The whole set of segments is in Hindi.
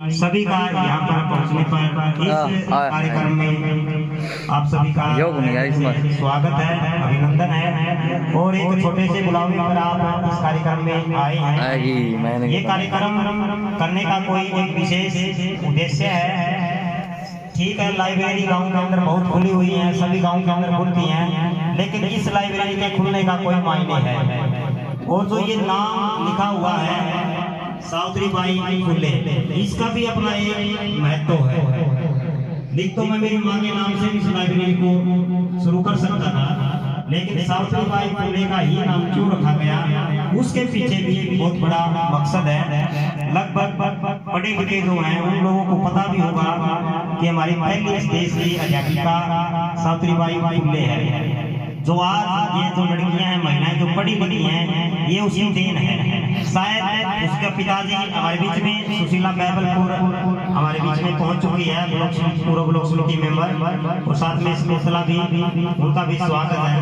सभी का यहाँ पर पहुँचने पर इस कार्यक्रम में आप सभी का स्वागत है, अभिनंदन है। और एक छोटे से बुलावे पर आप इस कार्यक्रम में आए हैं। ये कार्यक्रम करने का कोई एक विशेष उद्देश्य है। ठीक है, लाइब्रेरी गांव के अंदर बहुत खुली हुई है, सभी गांव के अंदर खुलती हैं, लेकिन इस लाइब्रेरी के खुलने का कोई मायने है। और जो ये नाम लिखा हुआ है सावित्रीबाई फुले, इसका भी अपना एक महत्व है। लिख तो मैं मेरी माँ के नाम से इस लाइब्रेरी को शुरू कर सकता था, लेकिन सावित्रीबाई फुले का ही नाम क्यों रखा गया, उसके पीछे भी एक बहुत बड़ा मकसद है। लगभग पढ़े लिखे जो हैं उन लोगों को पता भी होगा कि हमारी पहली इस देश की अध्यापिका सावित्रीबाई फुले है। जो आज ये जो लड़कियां हैं, महिलाएं जो पढ़ी लिखी हैं, ये उसी देन है। शायद उसके पिताजी हमारे बीच में सुशीला बैबलपुर हमारे बीच में पहुंच चुकी है, पूर्व ब्लॉक समिति मेंबर, और साथ में इसमें भी उनका भी स्वागत है।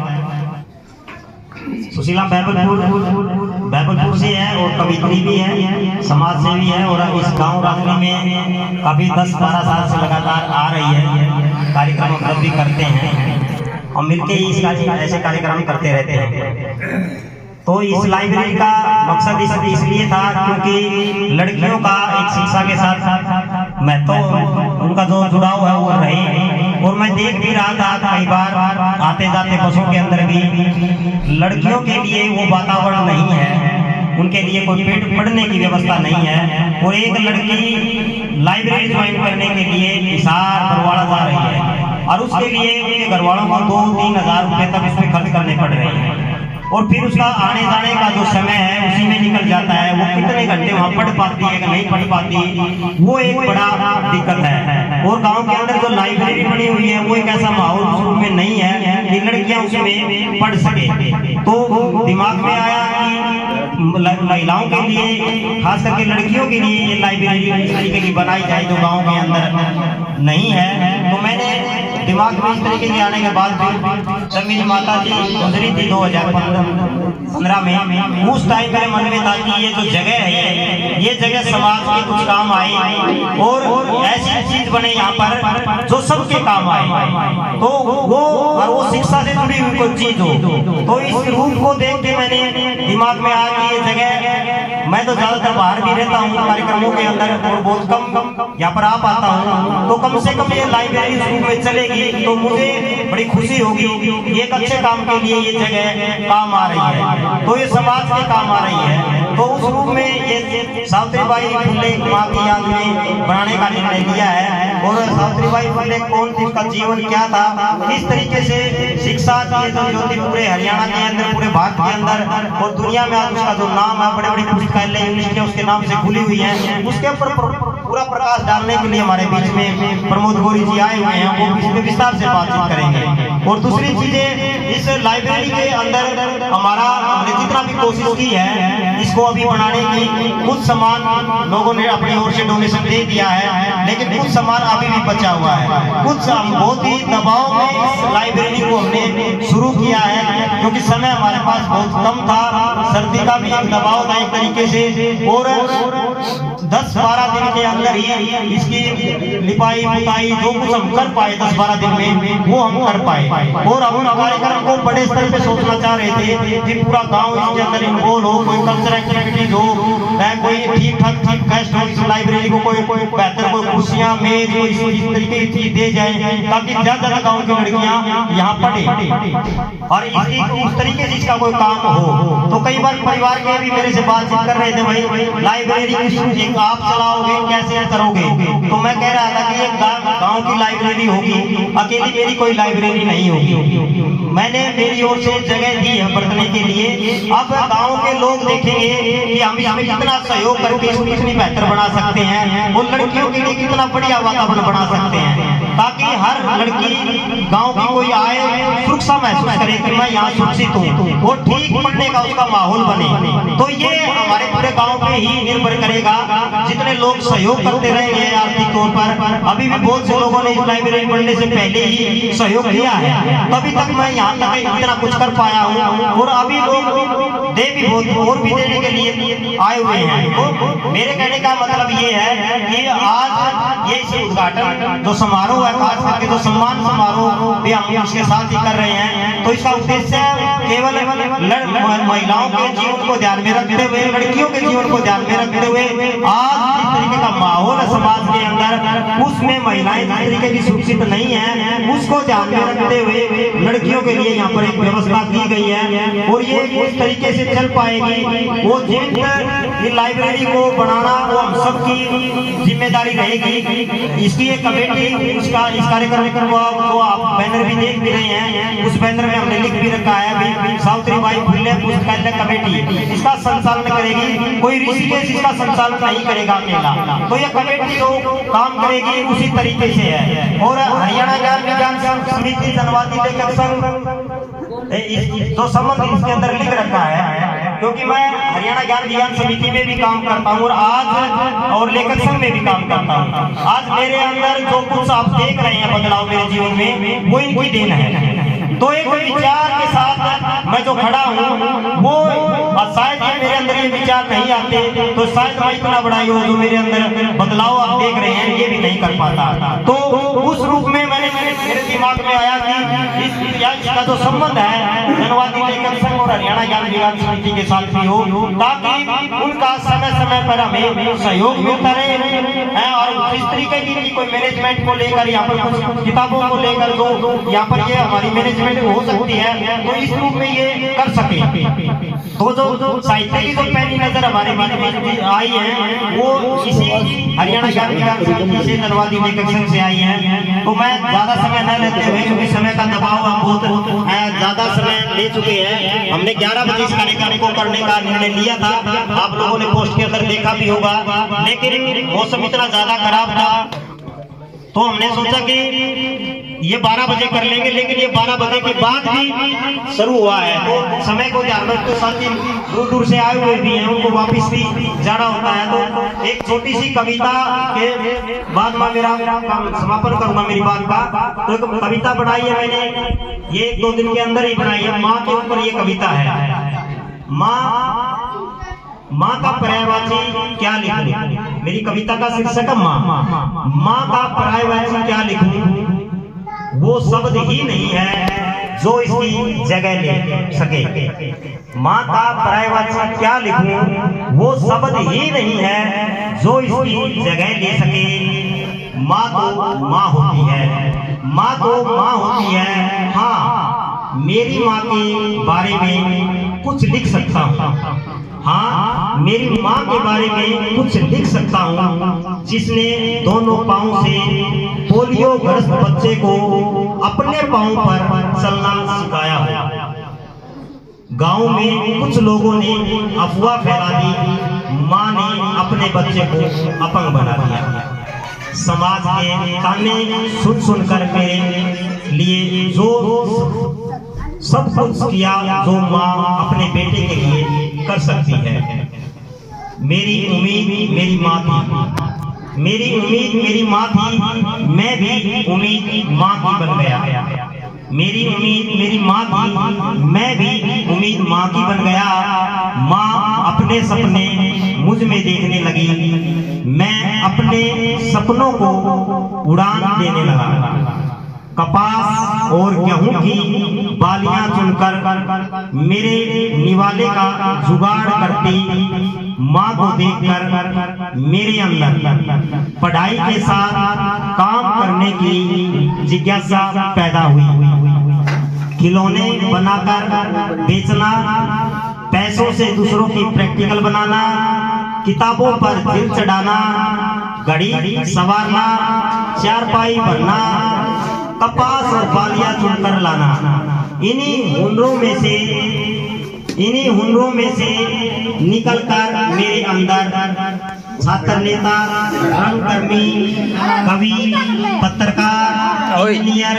सुशीला बैबलपुर से है और कवित्री भी है, समाज सेवी है, और इस गांव राजनी में काफी 10-12 साल से लगातार आ रही है। कार्यक्रम हम भी करते हैं और मिलके ही इसका ऐसे कार्यक्रम करते रहते हैं। तो इस लाइब्रेरी का मकसद इसलिए था क्योंकि लड़कियों का एक शिक्षा के साथ महत्व, उनका जो जुड़ाव है वो रहे। और मैं देख भी रहा था कई बार आते जाते बसों के अंदर भी लड़कियों के लिए वो वातावरण नहीं है, उनके लिए कोई पढ़ने की व्यवस्था नहीं है। और एक लड़की लाइब्रेरी ज्वाइन करने के लिए हिसार बरवाड़ा जा रही है, और उसके लिए उनके घर वालों को 2-3 हज़ार रुपए तक इसमें खर्च करने पड़ रहे हैं। और फिर उसका आने जाने का जो समय है उसी में निकल जाता है। वो कितने घंटे वहाँ पढ़ पाती है कि नहीं पढ़ पाती, वो एक बड़ा दिक्कत है। और गांव के अंदर जो लाइब्रेरी बनी हुई है वो एक ऐसा माहौल शुरू में नहीं है कि लड़कियां उसमें पढ़ सके। तो दिमाग में आया कि महिलाओं के लिए, खास करके लड़कियों के लिए ये लाइब्रेरी इस तरीके की बनाई जाए जो गाँव के अंदर नहीं है। तो मैंने दिमाग में इस तरीके के आने के बाद जब मेरी माता जी गुजरी थी 2015 में, उस टाइम मेरे मन में था कि ये जो जगह है ये जगह समाज के कुछ काम आए और ऐसी चीज बने यहाँ पर जो सबके काम आए, तो वो शिक्षा से जुड़ी हुई कोई चीज हो। तो इस रूप को देख के मैंने दिमाग में आया कि ये जगह, मैं तो ज्यादातर बाहर भी रहता हूँ कार्यक्रमों के अंदर और बहुत कम यहाँ पर आ पाता हूँ, तो कम से कम ये लाइब्रेरी शुरू में चलेगी तो मुझे बड़ी खुशी होगी। ये एक अच्छे काम के लिए ये जगह काम आ रही है, तो ये समाज के काम आ रही है। तो उस रूप में ये सावित्रीबाई फुले माँ की याद में बनाने का निर्णय लिया है। और सावित्रीबाई फुले कौन थी, उसका जीवन क्या था, किस तरीके से शिक्षा की जो ज्योति पूरे हरियाणा के अंदर, पूरे भारत के अंदर और दुनिया में आज उसका जो नाम है, बड़े बड़े पुस्तकालय यूनिवर्सिटियां उसके नाम से खुली हुई है, उसके ऊपर पूरा प्रकाश डालने के लिए हमारे बीच में प्रमोद गौरी जी आए हुए हैं। वो इसमें विस्तार से बातचीत करेंगे। और दूसरी चीजें, इस लाइब्रेरी के अंदर हमारा हमने जितना भी कोशिश की है इसको अभी बनाने की, कुछ सामान लोगों ने अपनी ओर से डोनेशन दे दिया है, लेकिन कुछ सामान अभी भी बचा हुआ है। कुछ बहुत ही दबाव में इस लाइब्रेरी को हमने शुरू किया है क्योंकि समय हमारे पास बहुत कम था, सर्दी का भी एक दबाव था एक तरीके से, और 10-12 दिन के अंदर ही इसकी लिपाई पुताई जो कुछ हम कर पाए 10-12 दिन में वो हम कर पाए। और हम कार्यक्रम को बड़े स्तर पे सोचना चाह रहे थे कि पूरा गांव इसके अंदर इन्वॉल्व हो, कोई कल्चरल एक्टिविटीज हो, कोई ठीक ठाक गेस्ट हो, इस लाइब्रेरी को कोई बेहतर कोई कुर्सियां मेज कोई इस तरीके की चीज दे जाए ताकि ज्यादा गाँव की लड़कियां यहाँ पढ़े और इस तरीके से इसका कोई काम हो। तो कई बार परिवार के भी मेरे से बातचीत कर रहे थे, भाई लाइब्रेरी आप चलाओगे कैसे करोगे, तो मैं कह रहा था कि एक गांव की लाइब्रेरी होगी, अकेली मेरी कोई लाइब्रेरी नहीं होगी। मैंने मेरी ओर से जगह दी है बरतने के लिए। अब गांव के लोग देखेंगे कि हम इसमें कितना सहयोग करके इसको कितनी बेहतर बना सकते हैं, वो लड़कियों के लिए कितना बढ़िया वातावरण बना सकते हैं, ताकि हर लड़की गांव की कोई आए सुरक्षा महसूस करे कि मैं यहाँ सुरक्षित हूँ, वो ठीक पढ़ने का उसका माहौल बने। तो ये हमारे पूरे गांव पे ही निर्भर करेगा जितने लोग सहयोग करते रहेंगे आर्थिक तौर पर, अभी भी बहुत से लोगों ने इस लाइब्रेरी बनने से पहले ही सहयोग किया है, तभी तक मैं यहाँ तक इतना कुछ कर पाया हूँ। और अभी लोग दे भी बहुत और भी देने के लिए आए हुए हैं। तो मेरे कहने का मतलब ये है कि आज ये उद्घाटन जो समारोह है, खास करके जो सम्मान समारोह भी हम इसके साथ ही कर रहे हैं, तो इसका उद्देश्य केवल महिलाओं के जीवन को ध्यान में रखते हुए, लड़कियों के जीवन को ध्यान में रखते हुए, आज जिस तरीके का माहौल है समाज के अंदर, उसमें महिलाएं जिस तरीके की सुरक्षित नहीं है, उसको ध्यान में रखते हुए लड़कियों के लिए यहाँ पर एक व्यवस्था की गई है। और ये किस तरीके से चल पाएगी, वो जिन लाइब्रेरी को बनाना वो हम सबकी जिम्मेदारी रहेगी। इसकी एक कमेटी, इसका इस कार्यक्रम को आप बैनर भी देख भी रहे हैं, उस बैनर में हमने लिख भी रखा है सावित्रीबाई फुले पुस्तकालय कमेटी इसका संचालन करेगी। कोई ऋषिकेश इसका संचालन नहीं करेगा अकेला, तो ये कमेटी जो काम करेगी उसी तरीके से है। और हरियाणा ज्ञान विज्ञान समिति जनवादी लेखक संघ तो संबंध इसके अंदर लिख रखा है, क्योंकि मैं हरियाणा ज्ञान विज्ञान समिति में भी काम करता हूँ और आज और लेखक संघ में भी काम करता हूँ। आज मेरे अंदर जो कुछ आप देख रहे हैं बदलाव मेरे जीवन में, वो इनकी देन है। तो एक विचार के साथ मैं जो खड़ा हूँ, वो शायद ये मेरे अंदर ये विचार नहीं आते तो शायद मैं इतना बड़ा यो जो मेरे अंदर बदलाव आप देख रहे हैं ये भी नहीं कर पाता। तो उस रूप में मेरे दिमाग में आया कि इसका जो संबंध है जनवादी लेखक संघ और हरियाणा ज्ञान विज्ञान समिति के साथ भी हो, ताकि उनका समय समय पर हमें सहयोग मिलता रहे। और इस तरीके की कोई मैनेजमेंट को लेकर यहाँ पर कुछ किताबों को लेकर जो यहाँ पर ये हमारी मैनेजमेंट हो सकती है, तो इस रूप में ये कर सके। तो जो साहित्य की जो पहली नजर हमारे बीच में आई है, वो इसी हरियाणा ज्ञान विज्ञान समिति से जनवादी लेखक संघ से आई है। तो मैं ज्यादा समय न लेते हुए, क्योंकि समय का दबाव हम बहुत ज्यादा समय ले चुके हैं, हमने 11 बजे इस कार्यक्रम को करने का निर्णय लिया था, आप लोगों ने पोस्ट के अंदर देखा भी होगा, लेकिन मौसम इतना ज्यादा खराब था तो हमने सोचा कि ये 12 बजे कर लेंगे, लेकिन ये 12 बजे के बाद भी शुरू हुआ है। तो समय को ध्यान में रखते साथी दूर दूर से आए हुए भी हैं, उनको वापस भी जाना होता है। तो एक छोटी सी कविता के बाद में मेरा समापन करूंगा मेरी बात का। तो एक कविता बनाई है मैंने, ये 1-2 दिन के अंदर ही बनाई है। माँ के ऊपर ये कविता है। माँ का पर्यायवाची क्या लिखूं, मेरी कविता का शीर्षक है माँ। माँ का पर्यायवाची क्या लिखूं, वो शब्द ही नहीं है जो इसकी जगह ले सके। माँ का पर्यायवाची क्या लिखूं, वो शब्द ही नहीं है जो इसकी जगह ले सके। माँ तो माँ होती है, माँ तो माँ होती है। हाँ, मेरी माँ के बारे में कुछ लिख सकता हूँ। हाँ, मेरी माँ के बारे में कुछ लिख सकता हूँ, जिसने दोनों पाँव से पोलियो ग्रस्त बच्चे को अपने पाँव पर चलना सिखाया है। गांव में कुछ लोगों ने अफवाह फैला दी, माँ ने अपने बच्चे को अपंग बना दिया। समाज के ताने सुन सुनकर मेरे लिए जो सब कुछ किया जो माँ अपने बेटे के लिए कर सकती है। मेरी उम्मीद मेरी माँ थी, मेरी उम्मीद मेरी माँ थी, मैं भी उम्मीद माँ की बन गया। मेरी उम्मीद मेरी माँ थी, मैं भी उम्मीद माँ की बन गया। माँ अपने सपने मुझ में देखने लगी, मैं अपने सपनों को उड़ान देने लगा। कपास और गेहूं की बालियां चुनकर मेरे निवाले का जुगाड़ करती माँ को देखकर मेरे अंदर पढ़ाई के साथ काम करने की जिज्ञासा पैदा हुई। खिलौने बनाकर बेचना, पैसों से दूसरों की प्रैक्टिकल बनाना, किताबों पर दिल चढ़ाना, घड़ी संवारना, चारपाई भरना, कपास और बालियां चुनकर लाना, इन्हीं हुनरों में से निकलकर मेरे अंदर छात्र नेता, रंगकर्मी, कवि, पत्रकार, इंजीनियर,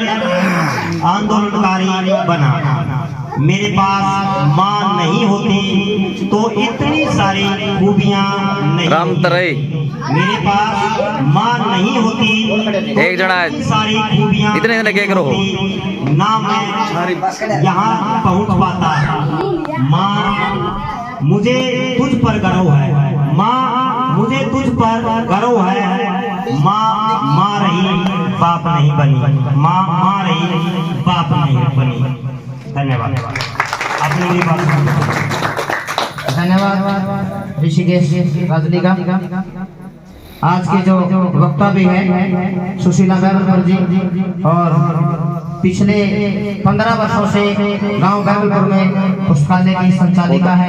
आंदोलनकारी बना। मेरे पास माँ नहीं होती तो इतनी सारी खूबियाँ नहीं होती। मेरे पास माँ नहीं होती तो एक जना इतनी सारी खूबियाँ इतने क्या करो ना मैं यहाँ पहुँच पाता। माँ मुझे तुझ पर गर्व है, माँ मुझे तुझ पर गर्व है। माँ रही बाप नहीं बनी, माँ रही बाप नहीं बनी। धन्यवाद। अपनी भी बात धन्यवाद ऋषिकेश गाजली का। आज के जो वक्ता भी है सुशीला बैरलपुर जी, और पिछले 15 वर्षों से गांव बैरलपुर में पुस्तकालय की संचालिका है।